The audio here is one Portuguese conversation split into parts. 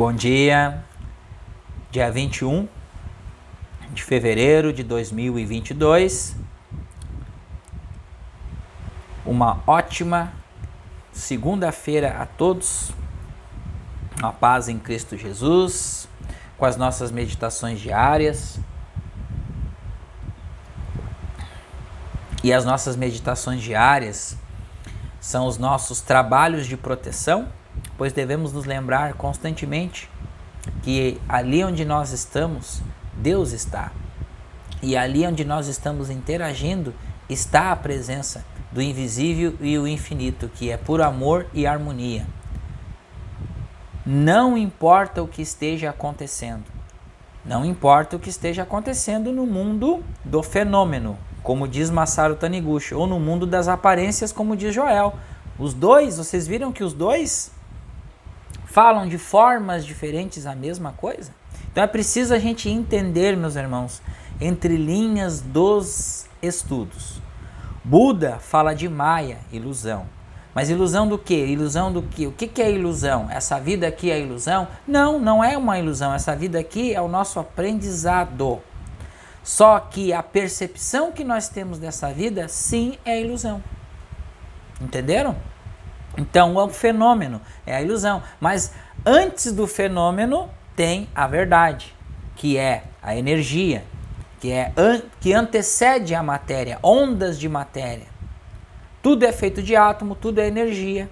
Bom dia, dia 21 de fevereiro de 2022, uma ótima segunda-feira a todos, uma paz em Cristo Jesus, com as nossas meditações diárias. E as nossas meditações diárias são os nossos trabalhos de proteção, pois devemos nos lembrar constantemente que ali onde nós estamos, Deus está. E ali onde nós estamos interagindo, está a presença do invisível e o infinito, que é por amor e harmonia. Não importa o que esteja acontecendo. Não importa o que esteja acontecendo no mundo do fenômeno, como diz Masaru Taniguchi, ou no mundo das aparências, como diz Joel. Os dois, vocês viram que os dois falam de formas diferentes a mesma coisa? Então é preciso a gente entender, meus irmãos, entre linhas dos estudos. Buda fala de Maya, ilusão. Mas ilusão do quê? Ilusão do quê? O que é ilusão? Essa vida aqui é ilusão? Não, não é uma ilusão. Essa vida aqui é o nosso aprendizado. Só que a percepção que nós temos dessa vida, sim, é ilusão. Entenderam? Então, o fenômeno é a ilusão. Mas antes do fenômeno tem a verdade, que é a energia, que antecede a matéria, ondas de matéria. Tudo é feito de átomo, tudo é energia.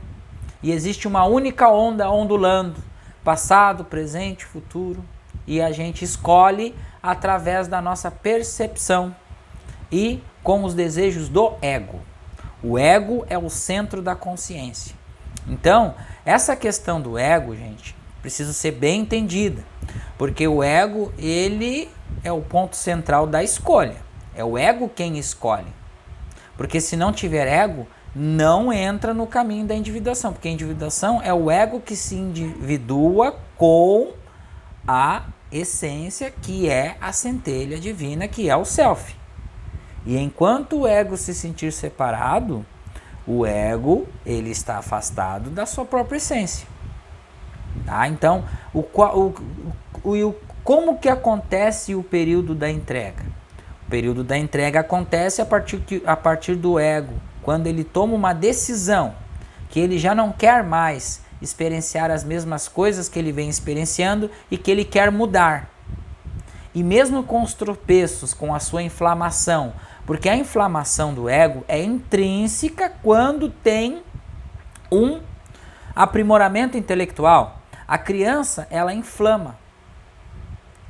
E existe uma única onda ondulando, passado, presente, futuro. E a gente escolhe através da nossa percepção e com os desejos do ego. O ego é o centro da consciência. Então, essa questão do ego, gente, precisa ser bem entendida. Porque o ego, ele é o ponto central da escolha. É o ego quem escolhe. Porque se não tiver ego, não entra no caminho da individuação. Porque a individuação é o ego que se individua com a essência, que é a centelha divina, que é o self. E enquanto o ego se sentir separado, o ego ele está afastado da sua própria essência. Tá? Então, como que acontece o período da entrega? O período da entrega acontece a partir do ego, quando ele toma uma decisão que ele já não quer mais experienciar as mesmas coisas que ele vem experienciando e que ele quer mudar. E mesmo com os tropeços, com a sua inflamação, porque a inflamação do ego é intrínseca quando tem um aprimoramento intelectual. A criança, ela inflama.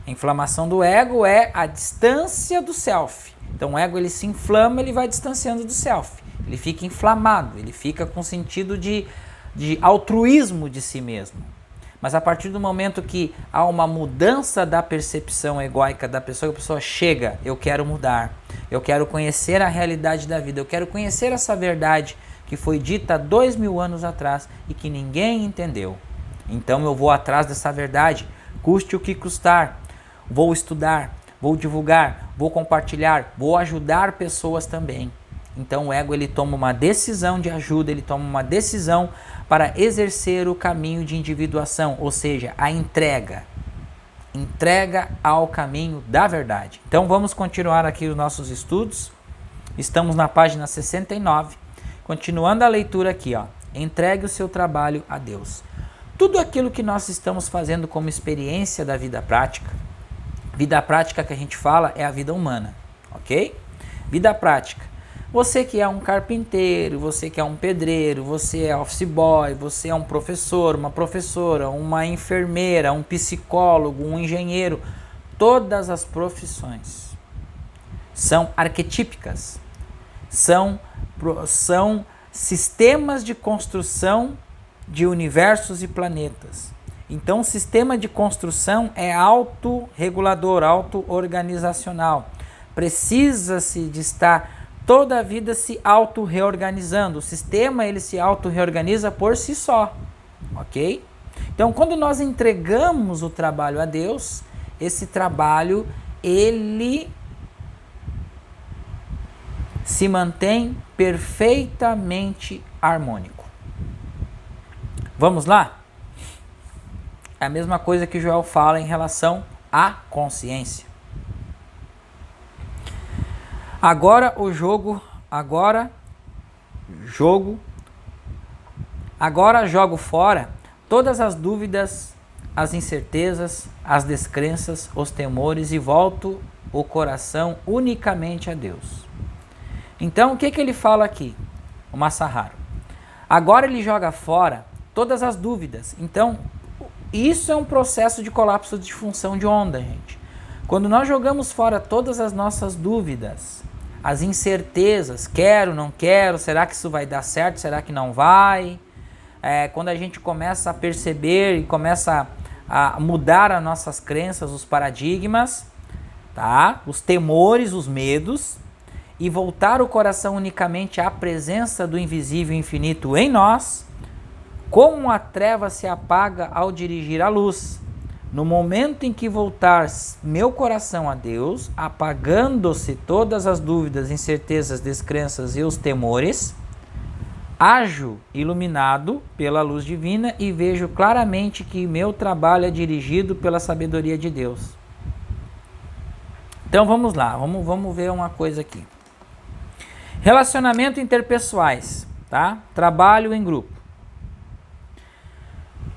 A inflamação do ego é a distância do self. Então o ego ele se inflama, ele vai distanciando do self. Ele fica inflamado, ele fica com sentido de altruísmo de si mesmo. Mas a partir do momento que há uma mudança da percepção egóica da pessoa, a pessoa chega, eu quero mudar, eu quero conhecer a realidade da vida, eu quero conhecer essa verdade que foi dita há 2000 anos atrás e que ninguém entendeu. Então eu vou atrás dessa verdade, custe o que custar, vou estudar, vou divulgar, vou compartilhar, vou ajudar pessoas também. Então o ego ele toma uma decisão de ajuda, ele toma uma decisão para exercer o caminho de individuação, ou seja, a entrega ao caminho da verdade. Então vamos continuar aqui os nossos estudos. Estamos na página 69, continuando a leitura aqui, ó. Entregue o seu trabalho a Deus. Tudo aquilo que nós estamos fazendo como experiência da vida prática que a gente fala é a vida humana, ok? Vida prática. Você que é um carpinteiro, você que é um pedreiro, você é office boy, você é um professor, uma professora, uma enfermeira, um psicólogo, um engenheiro. Todas as profissões são arquetípicas, são sistemas de construção de universos e planetas. Então o sistema de construção é autorregulador, auto-organizacional. Precisa-se de estar toda a vida se auto-reorganizando. O sistema ele se auto-reorganiza por si só, ok? Então, quando nós entregamos o trabalho a Deus, esse trabalho ele se mantém perfeitamente harmônico. Vamos lá? é a mesma coisa que Joel fala em relação à consciência. Agora jogo fora todas as dúvidas, as incertezas, as descrenças, os temores e volto o coração unicamente a Deus. Então, o que ele fala aqui? O Masaharu. Agora ele joga fora todas as dúvidas. Então, isso é um processo de colapso de função de onda, gente. Quando nós jogamos fora todas as nossas dúvidas, as incertezas, quero, não quero, será que isso vai dar certo, será que não vai? Quando a gente começa a perceber e começa a mudar as nossas crenças, os paradigmas, tá? Os temores, os medos, e voltar o coração unicamente à presença do invisível infinito em nós, como a treva se apaga ao dirigir a luz. No momento em que voltar meu coração a Deus, apagando-se todas as dúvidas, incertezas, descrenças e os temores, ajo iluminado pela luz divina e vejo claramente que meu trabalho é dirigido pela sabedoria de Deus. Então vamos lá, vamos ver uma coisa aqui. Relacionamento interpessoais, tá? Trabalho em grupo.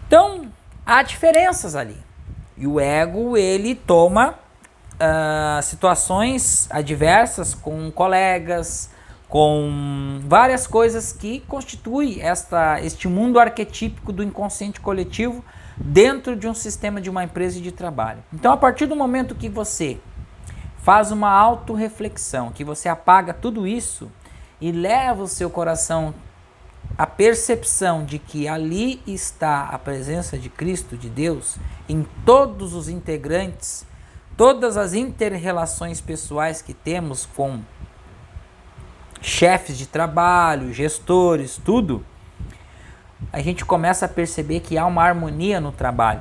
Então, há diferenças ali. E o ego, ele toma situações adversas com colegas, com várias coisas que constituem este mundo arquetípico do inconsciente coletivo dentro de um sistema de uma empresa de trabalho. Então, a partir do momento que você faz uma autorreflexão, que você apaga tudo isso e leva o seu coração à percepção de que ali está a presença de Cristo, de Deus, em todos os integrantes, todas as inter-relações pessoais que temos com chefes de trabalho, gestores, tudo, a gente começa a perceber que há uma harmonia no trabalho.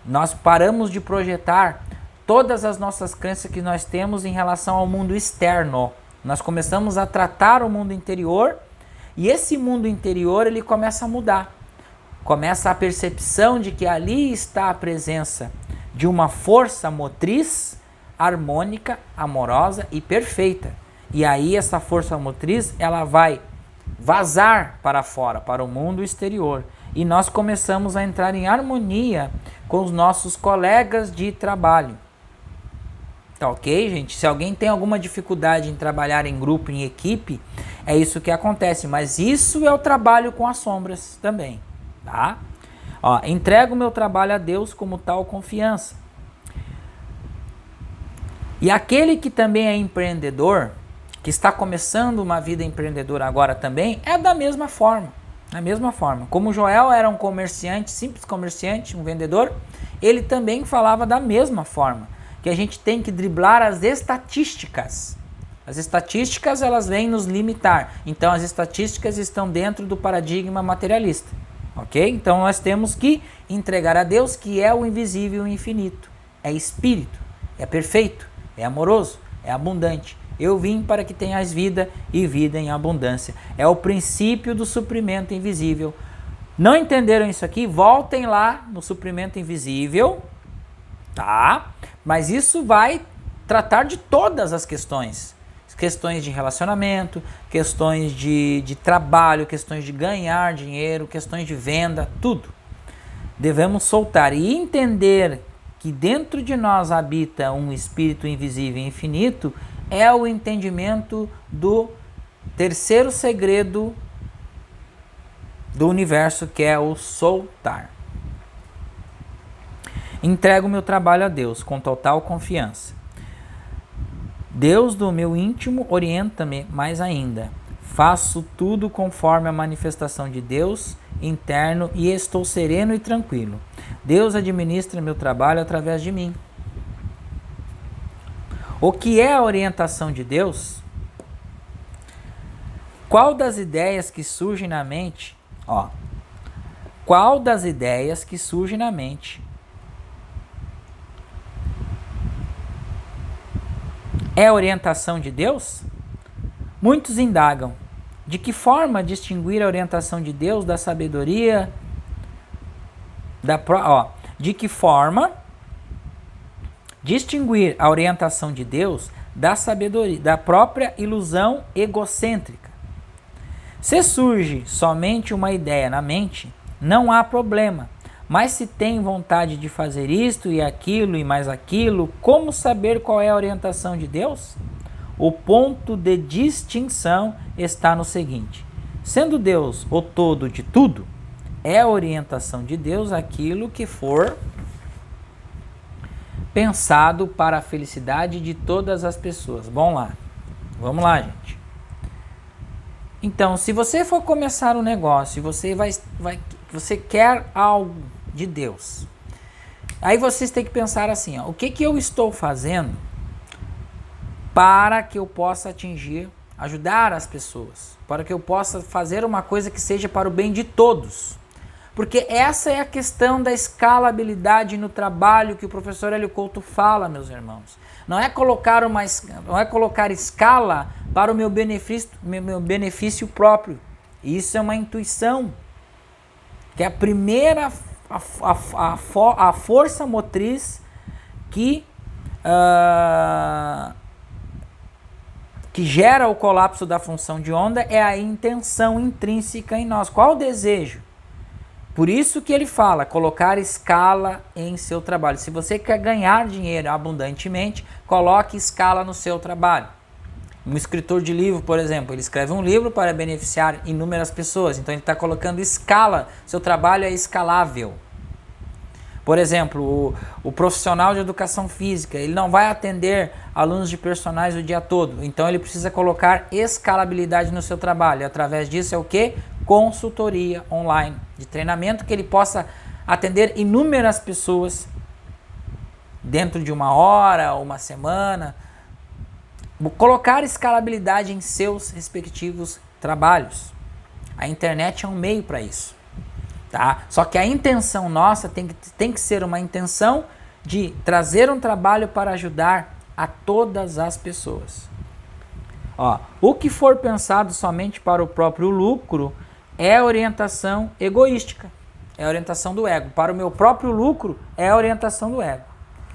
Nós paramos de projetar todas as nossas crenças que nós temos em relação ao mundo externo. Nós começamos a tratar o mundo interior e esse mundo interior ele começa a mudar. Começa a percepção de que ali está a presença de uma força motriz harmônica, amorosa e perfeita. E aí essa força motriz ela vai vazar para fora, para o mundo exterior. E nós começamos a entrar em harmonia com os nossos colegas de trabalho. Tá ok, gente? Se alguém tem alguma dificuldade em trabalhar em grupo, em equipe, é isso que acontece. Mas isso é o trabalho com as sombras também, tá? Ó, entrego o meu trabalho a Deus como tal confiança. E aquele que também é empreendedor, que está começando uma vida empreendedora agora também, é da mesma forma. Da mesma forma. Como Joel era um comerciante, simples comerciante, um vendedor, ele também falava da mesma forma. Que a gente tem que driblar as estatísticas. As estatísticas, elas vêm nos limitar. Então, as estatísticas estão dentro do paradigma materialista. Ok? Então, nós temos que entregar a Deus, que é o invisível e o infinito. É espírito, é perfeito, é amoroso, é abundante. Eu vim para que tenhas vida e vida em abundância. É o princípio do suprimento invisível. Não entenderam isso aqui? Voltem lá no suprimento invisível, tá? Mas isso vai tratar de todas as questões. Questões de relacionamento, questões de trabalho, questões de ganhar dinheiro, questões de venda, tudo. Devemos soltar e entender que dentro de nós habita um espírito invisível e infinito, é o entendimento do terceiro segredo do universo, que é o soltar. Entrego meu trabalho a Deus com total confiança. Deus do meu íntimo orienta-me mais ainda. Faço tudo conforme a manifestação de Deus interno e estou sereno e tranquilo. Deus administra meu trabalho através de mim. O que é a orientação de Deus? Qual das ideias que surgem na mente? Qual das ideias que surgem na mente é a orientação de Deus? Muitos indagam. De que forma distinguir a orientação de Deus da sabedoria? De que forma distinguir a orientação de Deus da sabedoria, da própria ilusão egocêntrica? Se surge somente uma ideia na mente, não há problema. Mas se tem vontade de fazer isto e aquilo e mais aquilo, como saber qual é a orientação de Deus? O ponto de distinção está no seguinte: sendo Deus o todo de tudo, é a orientação de Deus aquilo que for pensado para a felicidade de todas as pessoas. Vamos lá, gente. Então, se você for começar um negócio, você quer algo de Deus, aí vocês têm que pensar assim, ó, o que eu estou fazendo para que eu possa ajudar as pessoas, para que eu possa fazer uma coisa que seja para o bem de todos. Porque essa é a questão da escalabilidade no trabalho que o professor Hélio Couto fala, meus irmãos. Não é colocar escala para o meu benefício próprio. Isso é uma intuição, que é a primeira a força motriz que gera o colapso da função de onda, é a intenção intrínseca em nós. Qual o desejo? Por isso que ele fala, colocar escala em seu trabalho. Se você quer ganhar dinheiro abundantemente, coloque escala no seu trabalho. Um escritor de livro, por exemplo, ele escreve um livro para beneficiar inúmeras pessoas. Então ele está colocando escala, seu trabalho é escalável. Por exemplo, o profissional de educação física, ele não vai atender alunos de personagens o dia todo. Então ele precisa colocar escalabilidade no seu trabalho. E através disso é o quê? Consultoria online de treinamento, que ele possa atender inúmeras pessoas dentro de uma hora ou uma semana. Colocar escalabilidade em seus respectivos trabalhos. A internet é um meio para isso, tá? Só que a intenção nossa tem que ser uma intenção de trazer um trabalho para ajudar a todas as pessoas. Ó, o que for pensado somente para o próprio lucro é orientação egoística, é orientação do ego. Para o meu próprio lucro é orientação do ego.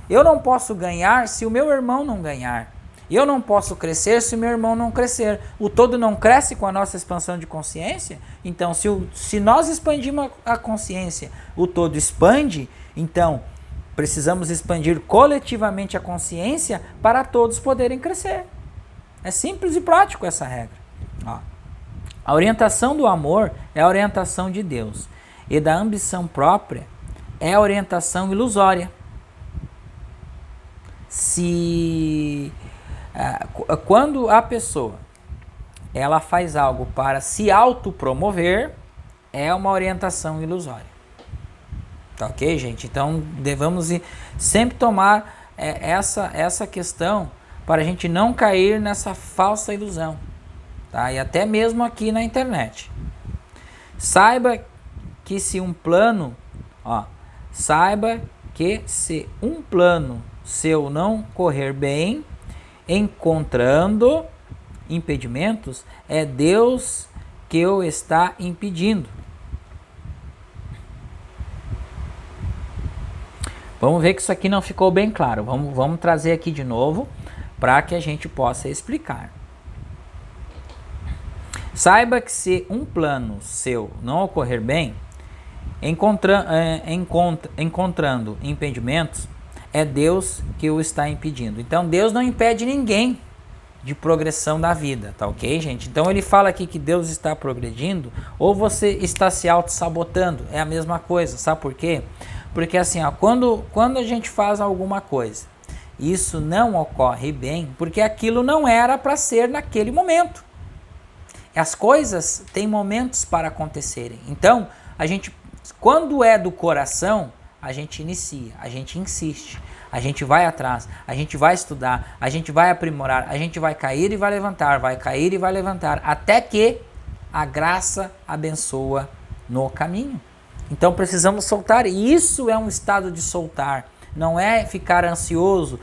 Eu não posso ganhar se o meu irmão não ganhar. Eu não posso crescer se o meu irmão não crescer. O todo não cresce com a nossa expansão de consciência. Então, se nós expandimos a consciência, o todo expande. Então, precisamos expandir coletivamente a consciência para todos poderem crescer. É simples e prático essa regra. Ó. A orientação do amor é a orientação de Deus. E da ambição própria é a orientação ilusória. Quando a pessoa ela faz algo para se autopromover, é uma orientação ilusória. Tá ok, gente? Então devemos sempre tomar essa questão para a gente não cair nessa falsa ilusão, tá? E até mesmo aqui na internet. Saiba que se um plano seu não correr bem, encontrando impedimentos, é Deus que o está impedindo. Vamos ver que isso aqui não ficou bem claro. Vamos trazer aqui de novo para que a gente possa explicar. Saiba que se um plano seu não ocorrer bem, encontrando impedimentos, é Deus que o está impedindo. Então Deus não impede ninguém de progressão da vida, tá ok, gente? Então ele fala aqui que Deus está progredindo, ou você está se auto-sabotando, é a mesma coisa, sabe por quê? Porque assim, ó, quando a gente faz alguma coisa, isso não ocorre bem, porque aquilo não era para ser naquele momento. As coisas têm momentos para acontecerem. Então, quando é do coração, a gente inicia, a gente insiste, a gente vai atrás, a gente vai estudar, a gente vai aprimorar, a gente vai cair e vai levantar, até que a graça abençoa no caminho. Então precisamos soltar, e isso é um estado de soltar, não é ficar ansioso,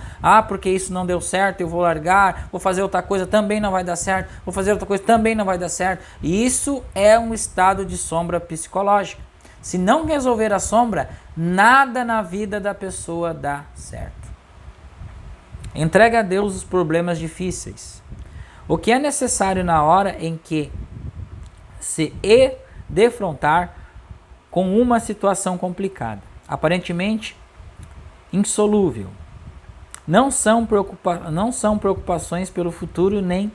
porque isso não deu certo, eu vou largar, vou fazer outra coisa, também não vai dar certo, vou fazer outra coisa, também não vai dar certo. E isso é um estado de sombra psicológica. Se não resolver a sombra, nada na vida da pessoa dá certo. Entrega a Deus os problemas difíceis. O que é necessário na hora em que se defrontar com uma situação complicada, aparentemente insolúvel. Não são preocupações pelo futuro nem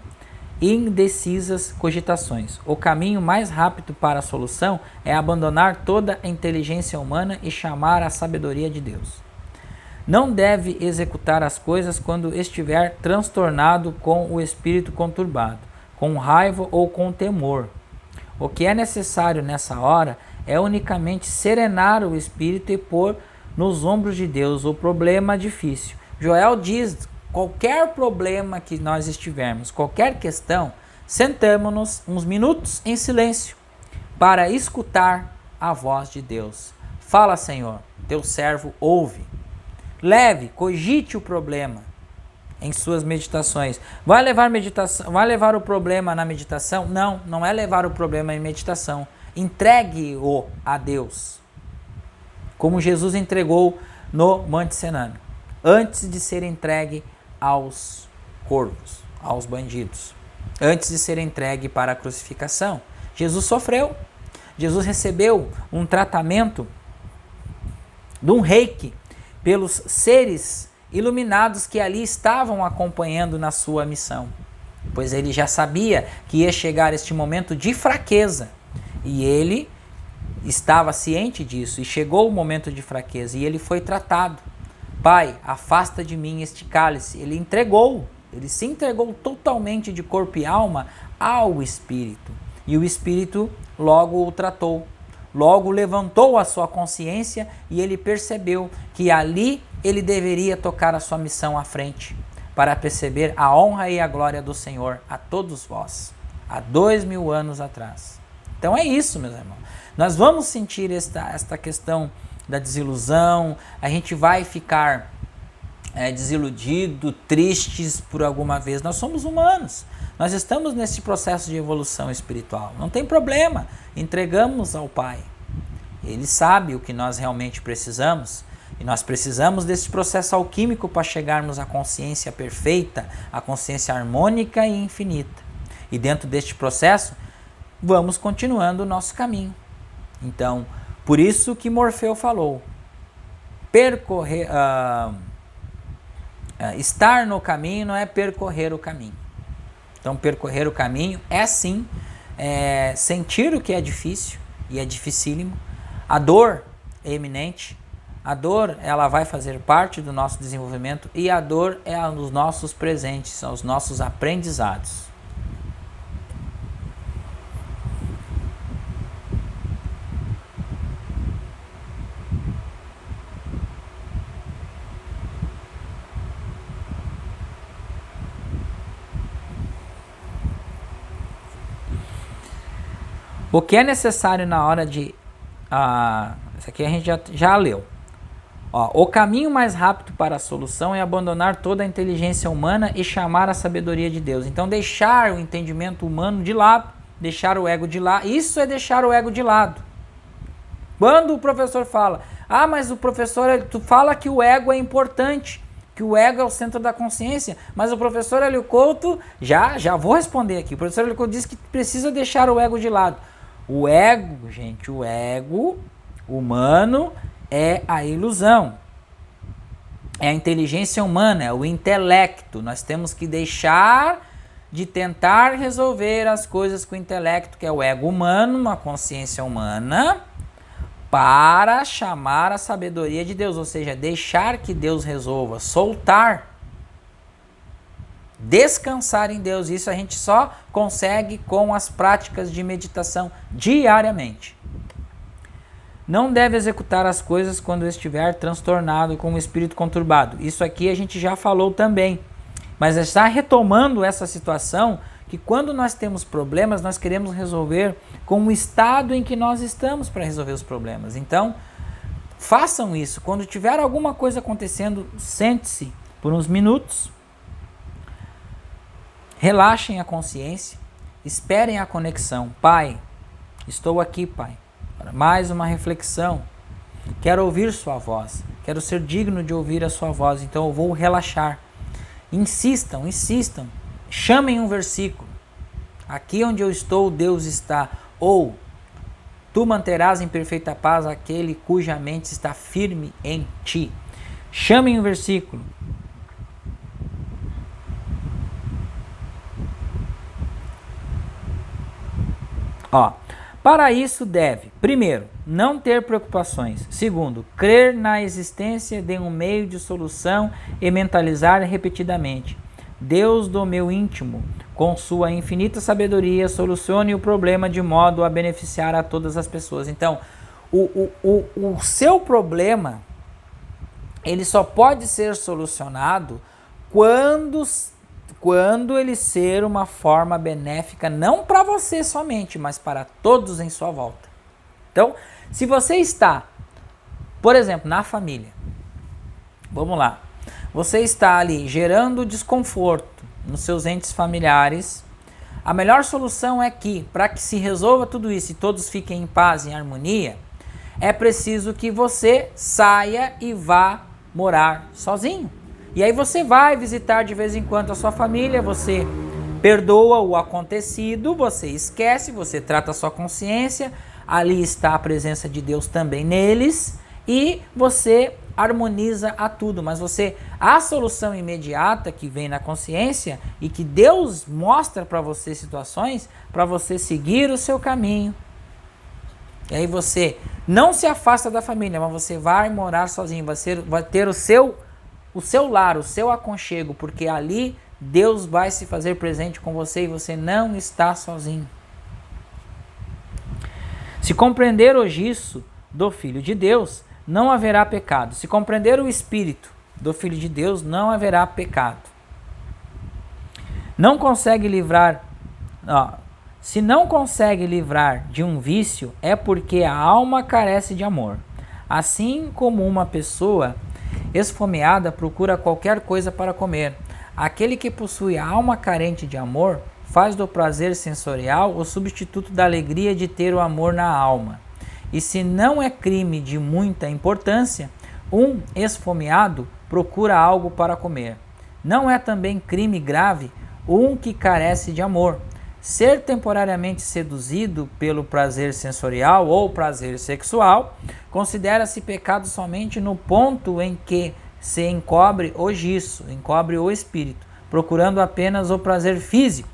indecisas cogitações. O caminho mais rápido para a solução é abandonar toda a inteligência humana e chamar a sabedoria de Deus. Não deve executar as coisas quando estiver transtornado com o espírito conturbado, com raiva ou com temor. O que é necessário nessa hora é unicamente serenar o espírito e pôr nos ombros de Deus o problema difícil. Joel diz: qualquer problema que nós estivermos, qualquer questão, sentamos-nos uns minutos em silêncio para escutar a voz de Deus. Fala, Senhor, teu servo ouve. Leve, cogite o problema em suas meditações. Vai levar o problema na meditação? Não, não é levar o problema em meditação. Entregue-o a Deus, como Jesus entregou no Monte Sinai, antes de ser entregue aos corvos, aos bandidos, antes de ser entregue para a crucificação. Jesus sofreu, Jesus recebeu um tratamento de um reiki pelos seres iluminados que ali estavam acompanhando na sua missão, pois ele já sabia que ia chegar este momento de fraqueza, e ele estava ciente disso, e chegou o momento de fraqueza, e ele foi tratado. Pai, afasta de mim este cálice. Ele se entregou totalmente de corpo e alma ao Espírito, e o Espírito logo o tratou, logo levantou a sua consciência, e ele percebeu que ali ele deveria tocar a sua missão à frente, para perceber a honra e a glória do Senhor a todos vós, há 2000 anos atrás. Então é isso, meus irmãos. Nós vamos sentir esta questão da desilusão, a gente vai ficar desiludido, tristes por alguma vez. Nós somos humanos, nós estamos nesse processo de evolução espiritual. Não tem problema, entregamos ao Pai. Ele sabe o que nós realmente precisamos, e nós precisamos desse processo alquímico para chegarmos à consciência perfeita, à consciência harmônica e infinita. E dentro deste processo, vamos continuando o nosso caminho. Então, por isso que Morfeu falou, estar no caminho não é percorrer o caminho. Então, percorrer o caminho é sim sentir o que é difícil, e é dificílimo. A dor é iminente, a dor ela vai fazer parte do nosso desenvolvimento, e a dor é os nossos presentes, são os nossos aprendizados. O que é necessário na hora de... isso aqui a gente já leu. O caminho mais rápido para a solução é abandonar toda a inteligência humana e chamar a sabedoria de Deus. Então, deixar o entendimento humano de lado, deixar o ego de lado. Isso é deixar o ego de lado. Quando o professor fala, mas o professor tu fala que o ego é importante, que o ego é o centro da consciência, mas o professor Hélio Couto, já vou responder aqui, o professor Hélio Couto diz que precisa deixar o ego de lado. O ego, gente, o ego humano é a ilusão, é a inteligência humana, é o intelecto. Nós temos que deixar de tentar resolver as coisas com o intelecto, que é o ego humano, uma consciência humana, para chamar a sabedoria de Deus, ou seja, deixar que Deus resolva, soltar, descansar em Deus. Isso a gente só consegue com as práticas de meditação diariamente. Não deve executar as coisas quando estiver transtornado com o espírito conturbado. Isso aqui a gente já falou também, mas está retomando essa situação que quando nós temos problemas, nós queremos resolver com o estado em que nós estamos para resolver os problemas. Então, façam isso. Quando tiver alguma coisa acontecendo, sente-se por uns minutos, relaxem a consciência, esperem a conexão. Pai, estou aqui, Pai. mais uma reflexão. Quero ouvir sua voz. Quero ser digno de ouvir a sua voz. Então eu vou relaxar. Insistam, insistam. Chamem um versículo. Aqui onde eu estou, Deus está. Ou tu manterás em perfeita paz aquele cuja mente está firme em ti. Chamem um versículo. Para isso deve, primeiro, não ter preocupações. Segundo, crer na existência de um meio de solução e mentalizar repetidamente. Deus do meu íntimo, com sua infinita sabedoria, solucione o problema de modo a beneficiar a todas as pessoas. Então, o seu problema, ele só pode ser solucionado quando ele ser uma forma benéfica, não para você somente, mas para todos em sua volta. Então, se você está, por exemplo, na família, vamos lá, você está ali gerando desconforto nos seus entes familiares, a melhor solução é que, para que se resolva tudo isso e todos fiquem em paz, em harmonia, é preciso que você saia e vá morar sozinho. E aí você vai visitar de vez em quando a sua família, você perdoa o acontecido, você esquece, você trata a sua consciência, ali está a presença de Deus também neles, e você harmoniza a tudo. Mas a solução imediata que vem na consciência e que Deus mostra para você situações, para você seguir o seu caminho. E aí você não se afasta da família, mas você vai morar sozinho, vai ter o seu lar, o seu aconchego, porque ali Deus vai se fazer presente com você e você não está sozinho. Se compreender hoje isso do Filho de Deus, não haverá pecado. Se compreender o Espírito do Filho de Deus, não haverá pecado. Se não consegue livrar de um vício, é porque a alma carece de amor. Assim como uma pessoa esfomeada procura qualquer coisa para comer, aquele que possui a alma carente de amor faz do prazer sensorial o substituto da alegria de ter o amor na alma. E se não é crime de muita importância, um esfomeado procura algo para comer. Não é também crime grave um que carece de amor. Ser temporariamente seduzido pelo prazer sensorial ou prazer sexual considera-se pecado somente no ponto em que se encobre o espírito, procurando apenas o prazer físico.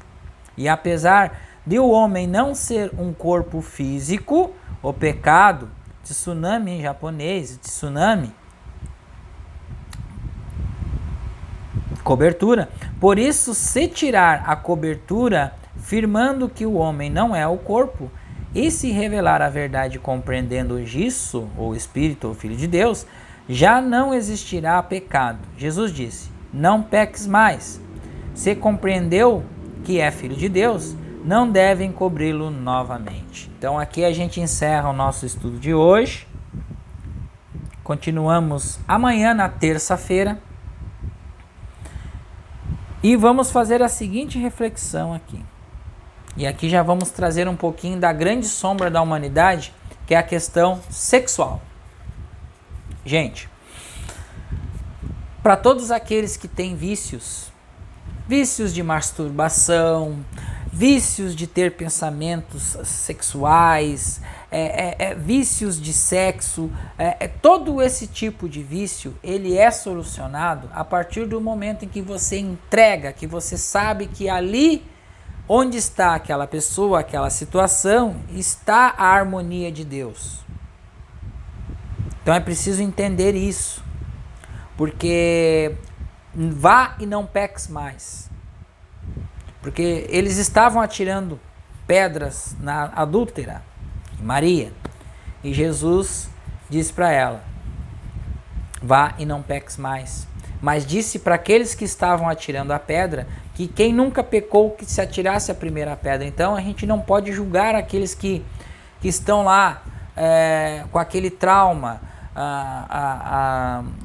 E apesar de o homem não ser um corpo físico, o pecado, tsunami em japonês, tsunami, cobertura. Por isso, se tirar a cobertura, firmando que o homem não é o corpo, e se revelar a verdade compreendendo isso, o Espírito, o Filho de Deus, já não existirá pecado. Jesus disse, não peques mais. Se compreendeu que é Filho de Deus, não deve encobri-lo novamente. Então aqui a gente encerra o nosso estudo de hoje. Continuamos amanhã, na terça-feira. E vamos fazer a seguinte reflexão aqui. E aqui já vamos trazer um pouquinho da grande sombra da humanidade, que é a questão sexual. Gente, para todos aqueles que têm vícios de masturbação, vícios de ter pensamentos sexuais, vícios de sexo, todo esse tipo de vício, ele é solucionado a partir do momento em que você entrega, que você sabe que ali onde está aquela pessoa, aquela situação, está a harmonia de Deus. Então é preciso entender isso, porque vá e não peques mais. Porque eles estavam atirando pedras na adúltera, Maria, e Jesus disse para ela, vá e não peques mais. Mas disse para aqueles que estavam atirando a pedra, que quem nunca pecou, que se atirasse a primeira pedra. Então a gente não pode julgar aqueles que estão lá com aquele trauma,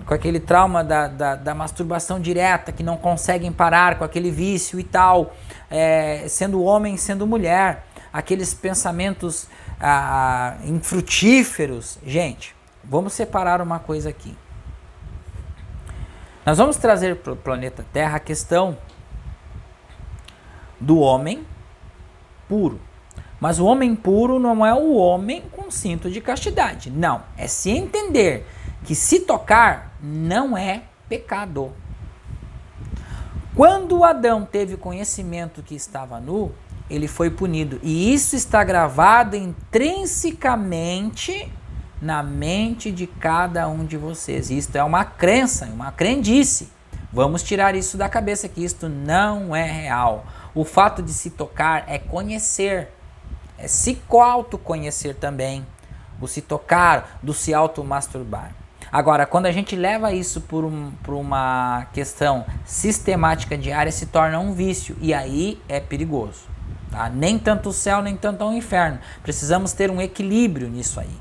com aquele trauma da masturbação direta, que não conseguem parar com aquele vício e tal, sendo homem, sendo mulher, aqueles pensamentos infrutíferos. Gente, vamos separar uma coisa aqui. Nós vamos trazer para o planeta Terra a questão do homem puro. Mas o homem puro não é o homem com cinto de castidade. Não, é se entender que se tocar não é pecado. Quando Adão teve conhecimento que estava nu, ele foi punido. E isso está gravado intrinsecamente na mente de cada um de vocês. Isto é uma crença, uma crendice. Vamos tirar isso da cabeça, que isto não é real. O fato de se tocar é conhecer, é se autoconhecer também. O se tocar, do se automasturbar. Agora, quando a gente leva isso por uma questão sistemática diária, se torna um vício. E aí é perigoso. Tá? Nem tanto o céu, nem tanto o inferno. Precisamos ter um equilíbrio nisso aí.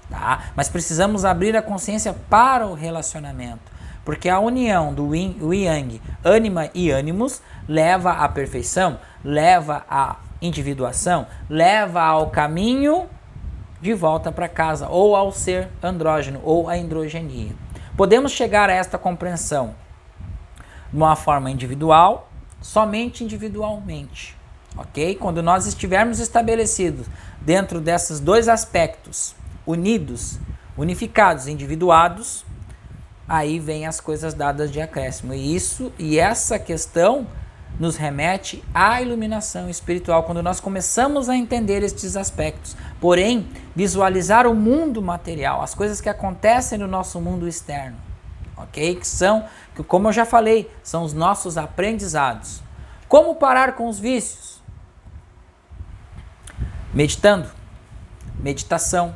Tá? Mas precisamos abrir a consciência para o relacionamento, porque a união do yin e yang, ânima e ânimos, leva à perfeição, leva à individuação, leva ao caminho de volta para casa, ou ao ser andrógeno, ou à androgenia. Podemos chegar a esta compreensão de uma forma individual, somente individualmente, ok? Quando nós estivermos estabelecidos dentro desses dois aspectos, unidos, unificados, individuados, aí vem as coisas dadas de acréscimo. E essa questão nos remete à iluminação espiritual, quando nós começamos a entender estes aspectos. Porém, visualizar o mundo material, as coisas que acontecem no nosso mundo externo, ok? Que como eu já falei, são os nossos aprendizados. Como parar com os vícios? Meditando, meditação.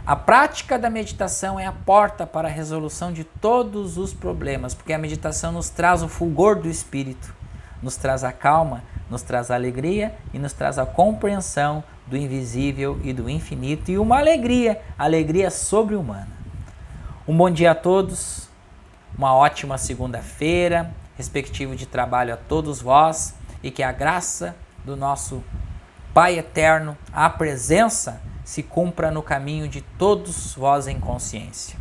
A prática da meditação é a porta para a resolução de todos os problemas, porque a meditação nos traz o fulgor do espírito, nos traz a calma, nos traz a alegria e nos traz a compreensão do invisível e do infinito, e uma alegria sobre-humana. Um bom dia a todos, uma ótima segunda-feira, respectivo de trabalho a todos vós, e que a graça do nosso Pai Eterno, a presença, se cumpra no caminho de todos vós em consciência.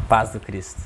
Paz do Cristo.